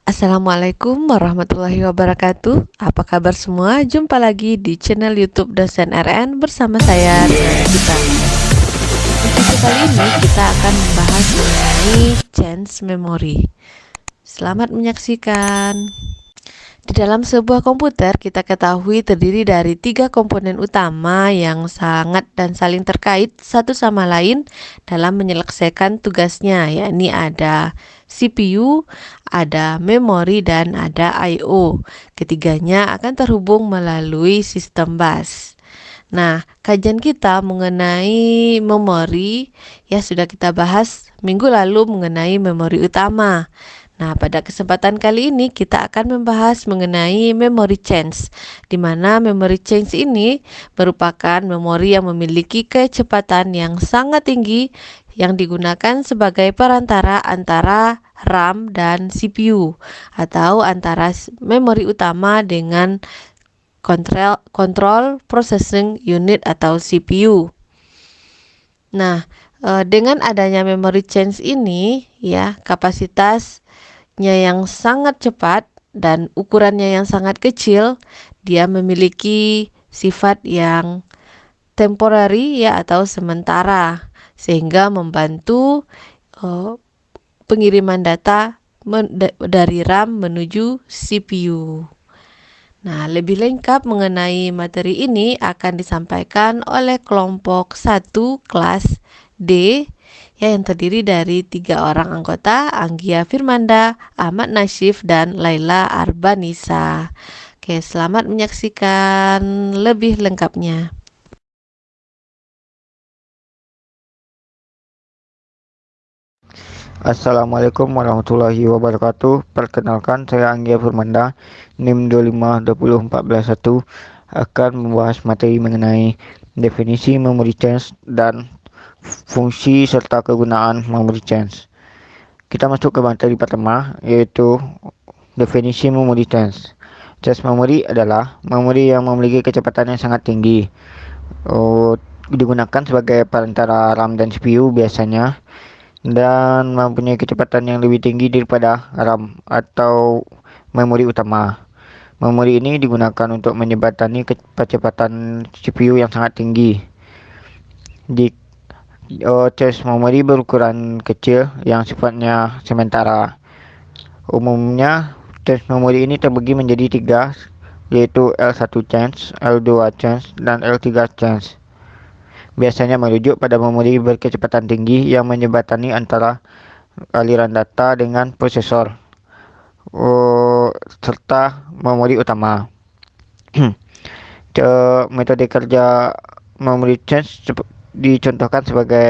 Assalamualaikum warahmatullahi wabarakatuh. Apa kabar semua? Jumpa lagi di channel YouTube Dosen RN bersama saya Ria Kita. Di video kali ini kita akan membahas mengenai change memory. Selamat menyaksikan. Di dalam sebuah komputer kita ketahui terdiri dari 3 komponen utama yang sangat dan saling terkait satu sama lain dalam menyelesaikan tugasnya, yakni ada CPU, ada memori, dan ada I/O. Ketiganya akan terhubung melalui sistem bus. Nah, kajian kita mengenai memori ya sudah kita bahas minggu lalu mengenai memori utama. Nah, pada kesempatan kali ini kita akan membahas mengenai memory change, di mana memory change ini merupakan memori yang memiliki kecepatan yang sangat tinggi yang digunakan sebagai perantara antara RAM dan CPU atau antara memori utama dengan control processing unit atau CPU. Nah, dengan adanya memory change ini ya, kapasitasnya yang sangat cepat dan ukurannya yang sangat kecil, dia memiliki sifat yang temporary ya atau sementara, sehingga membantu pengiriman data dari RAM menuju CPU. Nah, lebih lengkap mengenai materi ini akan disampaikan oleh kelompok 1 kelas D yang terdiri dari 3 orang anggota, Anggia Firmanda, Ahmad Nasyif, dan Laila Arbanisa. Oke, selamat menyaksikan lebih lengkapnya. Assalamualaikum warahmatullahi wabarakatuh. Perkenalkan, saya Anggia Firmanda, NIM 2520411 akan membahas materi mengenai definisi memory change dan fungsi serta kegunaan memory change. Kita masuk ke materi pertama, yaitu definisi memory change. Change memory adalah memori yang memiliki kecepatan yang sangat tinggi. Digunakan sebagai perantara RAM dan CPU biasanya, dan mempunyai kecepatan yang lebih tinggi daripada RAM atau memori utama. Memori ini digunakan untuk menjembatani kecepatan CPU yang sangat tinggi. Cache memori berukuran kecil yang sifatnya sementara. Umumnya cache memori ini terbagi menjadi 3, yaitu L1 change, L2 change, dan L3 change. Biasanya merujuk pada memori berkecepatan tinggi yang menjembatani antara aliran data dengan prosesor serta memori utama. Metode kerja memory change dicontohkan sebagai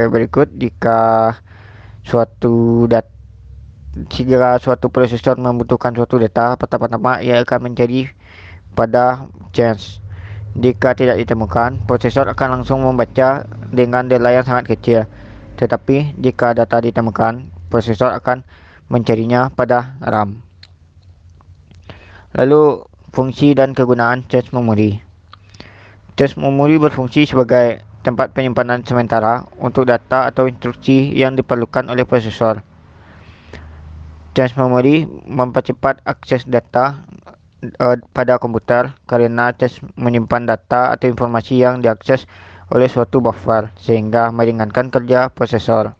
berikut. Jika suatu prosesor membutuhkan suatu data, pertama-tama ia akan mencari pada change. Jika tidak ditemukan, prosesor akan langsung membaca dengan delay yang sangat kecil. Tetapi jika data ditemukan, prosesor akan mencarinya pada RAM. Lalu, fungsi dan kegunaan cache memori. Cache memori berfungsi sebagai tempat penyimpanan sementara untuk data atau instruksi yang diperlukan oleh prosesor. Cache memori mempercepat akses data pada komputer karena cache menyimpan data atau informasi yang diakses oleh suatu buffer sehingga meringankan kerja prosesor.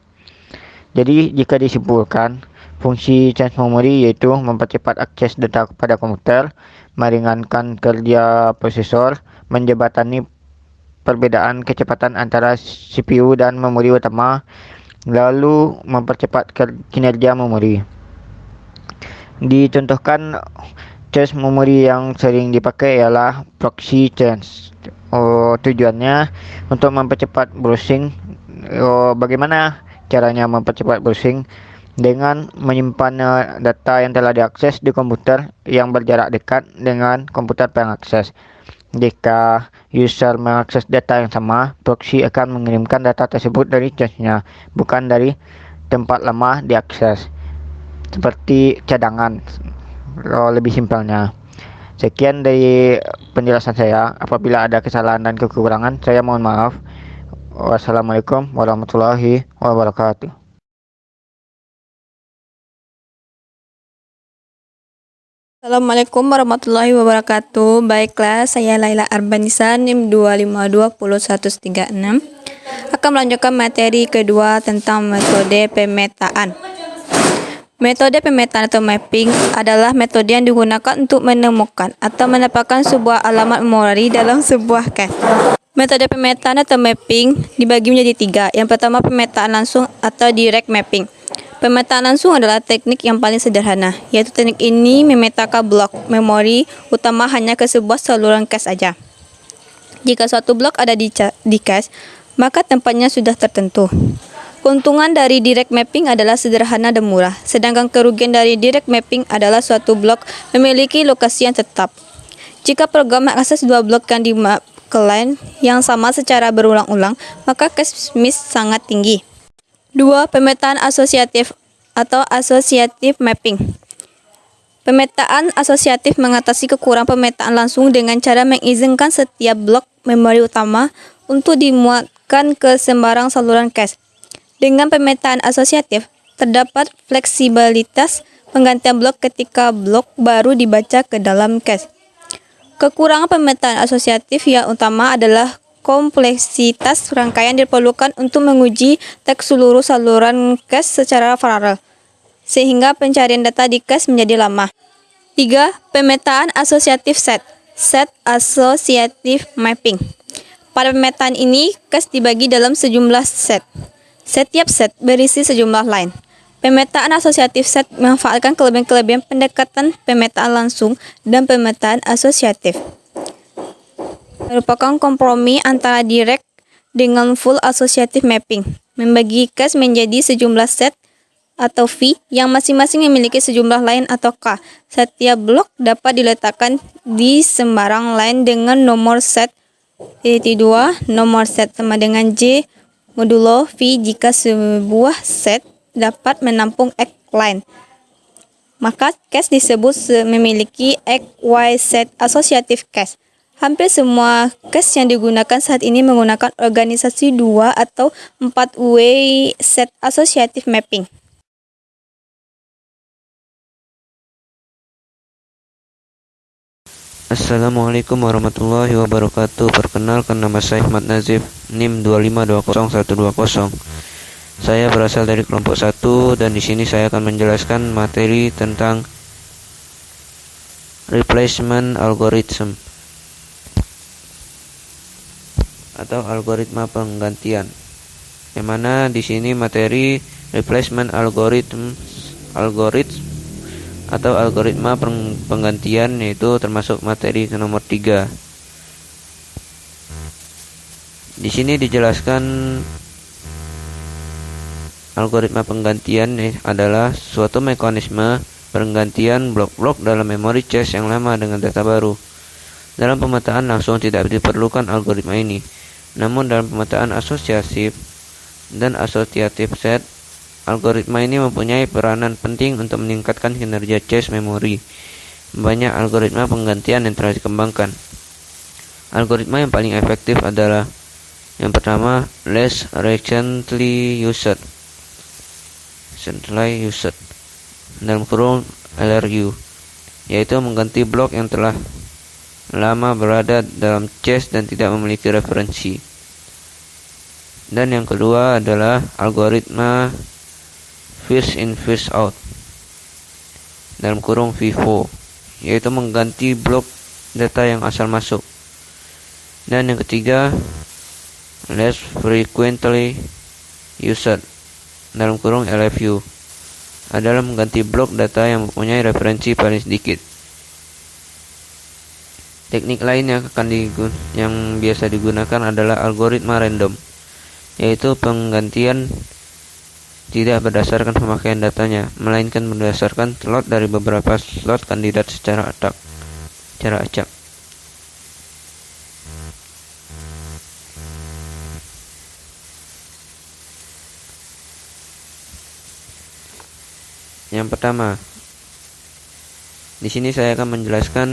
Jadi jika disimpulkan, fungsi cache memory yaitu mempercepat akses data pada komputer, meringankan kerja prosesor, menjembatani perbedaan kecepatan antara CPU dan memori utama, lalu mempercepat kinerja memori. Dicontohkan cache memori yang sering dipakai ialah proxy cache. Tujuannya untuk mempercepat browsing. Bagaimana caranya mempercepat browsing? Dengan menyimpan data yang telah diakses di komputer yang berjarak dekat dengan komputer pengakses. Jika user mengakses data yang sama, proxy akan mengirimkan data tersebut dari cache-nya, bukan dari tempat lama diakses, seperti cadangan. Lebih simpelnya. Sekian dari penjelasan saya. Apabila ada kesalahan dan kekurangan, saya mohon maaf. Wassalamualaikum warahmatullahi wabarakatuh. Assalamualaikum warahmatullahi wabarakatuh. Baiklah, saya Laila Arbanisa NIM 2520136 akan melanjutkan materi kedua tentang metode pemetaan. Metode pemetaan atau mapping adalah metode yang digunakan untuk menemukan atau mendapatkan sebuah alamat memori dalam sebuah cache. Metode pemetaan atau mapping dibagi menjadi tiga. Yang pertama, pemetaan langsung atau direct mapping. Pemetaan langsung adalah teknik yang paling sederhana, yaitu teknik ini memetakan blok memori utama hanya ke sebuah saluran cache saja. Jika suatu blok ada di cache, maka tempatnya sudah tertentu. Keuntungan dari direct mapping adalah sederhana dan murah, sedangkan kerugian dari direct mapping adalah suatu blok memiliki lokasi yang tetap. Jika program mengakses dua blok yang dimap ke line yang sama secara berulang-ulang, maka cache miss sangat tinggi. 2. Pemetaan asosiatif atau associative mapping. Pemetaan asosiatif mengatasi kekurangan pemetaan langsung dengan cara mengizinkan setiap blok memori utama untuk dimuatkan ke sembarang saluran cache. Dengan pemetaan asosiatif, terdapat fleksibilitas penggantian blok ketika blok baru dibaca ke dalam cache. Kekurangan pemetaan asosiatif yang utama adalah kompleksitas rangkaian diperlukan untuk menguji teks seluruh saluran cache secara paralel, sehingga pencarian data di cache menjadi lama. 3. Pemetaan asosiatif set associative mapping. Pada pemetaan ini, cache dibagi dalam sejumlah set. Setiap set berisi sejumlah line. Pemetaan asosiatif set memanfaatkan kelebihan-kelebihan pendekatan pemetaan langsung dan pemetaan asosiatif. Merupakan kompromi antara direct dengan full associative mapping, membagi cache menjadi sejumlah set atau V yang masing-masing memiliki sejumlah line atau K. Setiap blok dapat diletakkan di sembarang line dengan nomor set 2, nomor set sama dengan J modulo V jika sebuah set dapat menampung X line. Maka cache disebut memiliki XY set associative cache. Hampir semua cache yang digunakan saat ini menggunakan organisasi 2 atau 4-way set associative mapping. Assalamualaikum warahmatullahi wabarakatuh. Perkenalkan, nama saya Ahmad Nazif, NIM 2520120. Saya berasal dari kelompok 1 dan di sini saya akan menjelaskan materi tentang replacement algorithm atau algoritma penggantian. Yang mana di sini materi replacement algorithm atau algoritma penggantian yaitu termasuk materi nomor 3. Di sini dijelaskan algoritma penggantian adalah suatu mekanisme penggantian blok-blok dalam memori cache yang lama dengan data baru. Dalam pemetaan langsung tidak diperlukan algoritma ini. Namun dalam pemetaan asosiatif dan asosiatif set, algoritma ini mempunyai peranan penting untuk meningkatkan kinerja cache memori. Banyak algoritma penggantian yang telah dikembangkan. Algoritma yang paling efektif adalah yang pertama, less recently used dalam kurung LRU, yaitu mengganti blok yang telah lama berada dalam cache dan tidak memiliki referensi. Dan yang kedua adalah algoritma first in first out dalam kurung FIFO, yaitu mengganti blok data yang asal masuk. Dan yang ketiga, less frequently used dalam kurung LFU, adalah mengganti blok data yang mempunyai referensi paling sedikit. Teknik lain yang biasa digunakan adalah algoritma random, yaitu penggantian tidak berdasarkan pemakaian datanya, melainkan berdasarkan slot dari beberapa slot kandidat secara acak. Yang pertama, di sini saya akan menjelaskan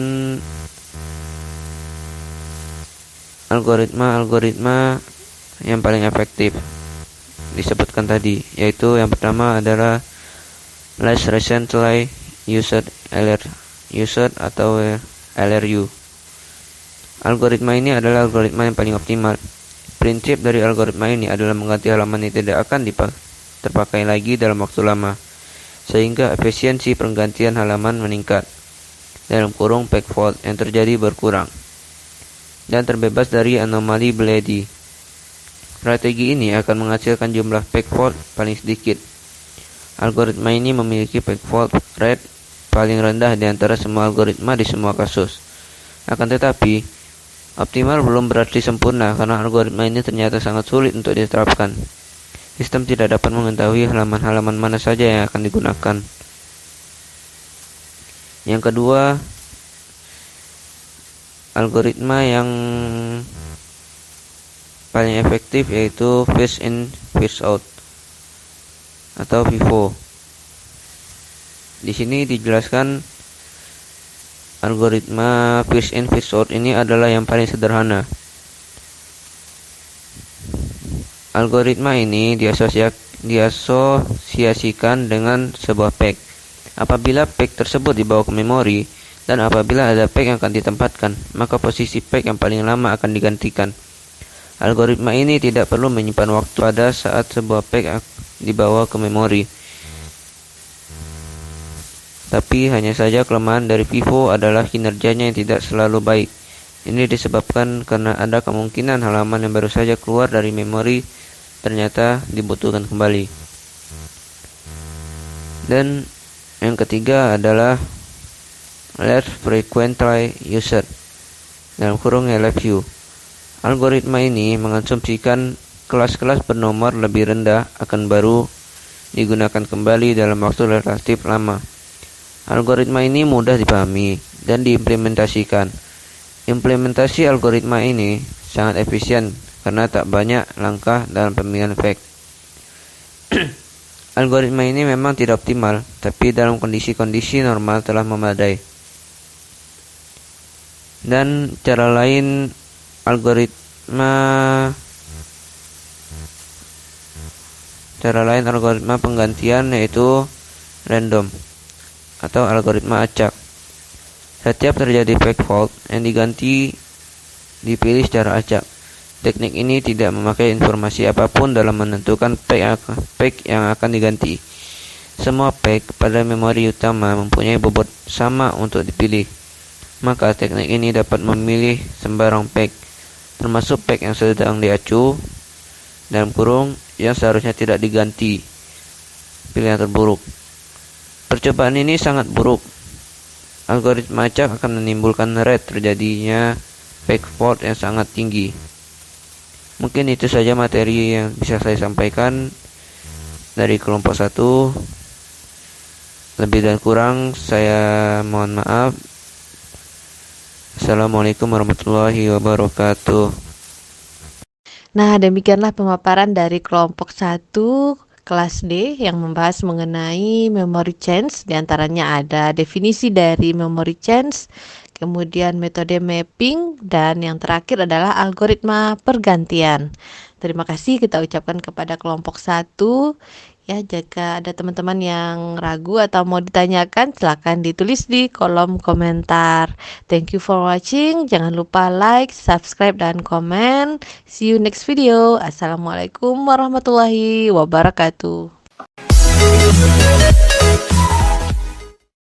algoritma yang paling efektif disebutkan tadi, yaitu yang pertama adalah less recently used usert atau LRU. Algoritma ini adalah algoritma yang paling optimal. Prinsip dari algoritma ini adalah mengganti halaman yang tidak akan terpakai lagi dalam waktu lama, sehingga efisiensi penggantian halaman meningkat, dalam kurung page fault yang terjadi berkurang, dan terbebas dari anomali Bleedy. Strategi ini akan menghasilkan jumlah page fault paling sedikit. Algoritma ini memiliki page fault rate paling rendah di antara semua algoritma di semua kasus. Akan tetapi, optimal belum berarti sempurna karena algoritma ini ternyata sangat sulit untuk diterapkan. Sistem tidak dapat mengetahui halaman-halaman mana saja yang akan digunakan. Yang kedua, algoritma yang paling efektif yaitu first in first out atau FIFO. Di sini dijelaskan algoritma first in first out ini adalah yang paling sederhana. Algoritma ini diasosiasikan dengan sebuah peg. Apabila peg tersebut dibawa ke memori dan apabila ada peg yang akan ditempatkan, maka posisi peg yang paling lama akan digantikan. Algoritma ini tidak perlu menyimpan waktu pada saat sebuah peg dibawa ke memori. Tapi hanya saja kelemahan dari FIFO adalah kinerjanya yang tidak selalu baik. Ini disebabkan karena ada kemungkinan halaman yang baru saja keluar dari memori ternyata dibutuhkan kembali. Dan yang ketiga adalah less frequently used, dalam kurung LFU. Algoritma ini mengasumsikan kelas-kelas bernomor lebih rendah akan baru digunakan kembali dalam waktu relatif lama. Algoritma ini mudah dipahami dan diimplementasikan. Implementasi algoritma ini sangat efisien karena tak banyak langkah dalam pemilihan peg. Algoritma ini memang tidak optimal, tapi dalam kondisi-kondisi normal telah memadai. Dan cara lain algoritma penggantian yaitu random atau algoritma acak. Setiap terjadi peg fault yang diganti dipilih secara acak. Teknik ini tidak memakai informasi apapun dalam menentukan peg yang akan diganti. Semua peg pada memori utama mempunyai bobot sama untuk dipilih. Maka teknik ini dapat memilih sembarang peg, termasuk peg yang sedang diacu, dalam kurung yang seharusnya tidak diganti. Pilihan terburuk. Percobaan ini sangat buruk. Algoritma acak akan menimbulkan rate terjadinya peg fault yang sangat tinggi. Mungkin itu saja materi yang bisa saya sampaikan dari kelompok 1. Lebih dan kurang saya mohon maaf. Assalamualaikum warahmatullahi wabarakatuh. Nah, demikianlah pemaparan dari kelompok 1 kelas D yang membahas mengenai memory change. Di antaranya ada definisi dari memory change, kemudian metode mapping, dan yang terakhir adalah algoritma pergantian. Terima kasih kita ucapkan kepada kelompok 1. Ya, jika ada teman-teman yang ragu atau mau ditanyakan, silakan ditulis di kolom komentar. Thank you for watching. Jangan lupa like, subscribe, dan komen. See you next video. Assalamualaikum warahmatullahi wabarakatuh.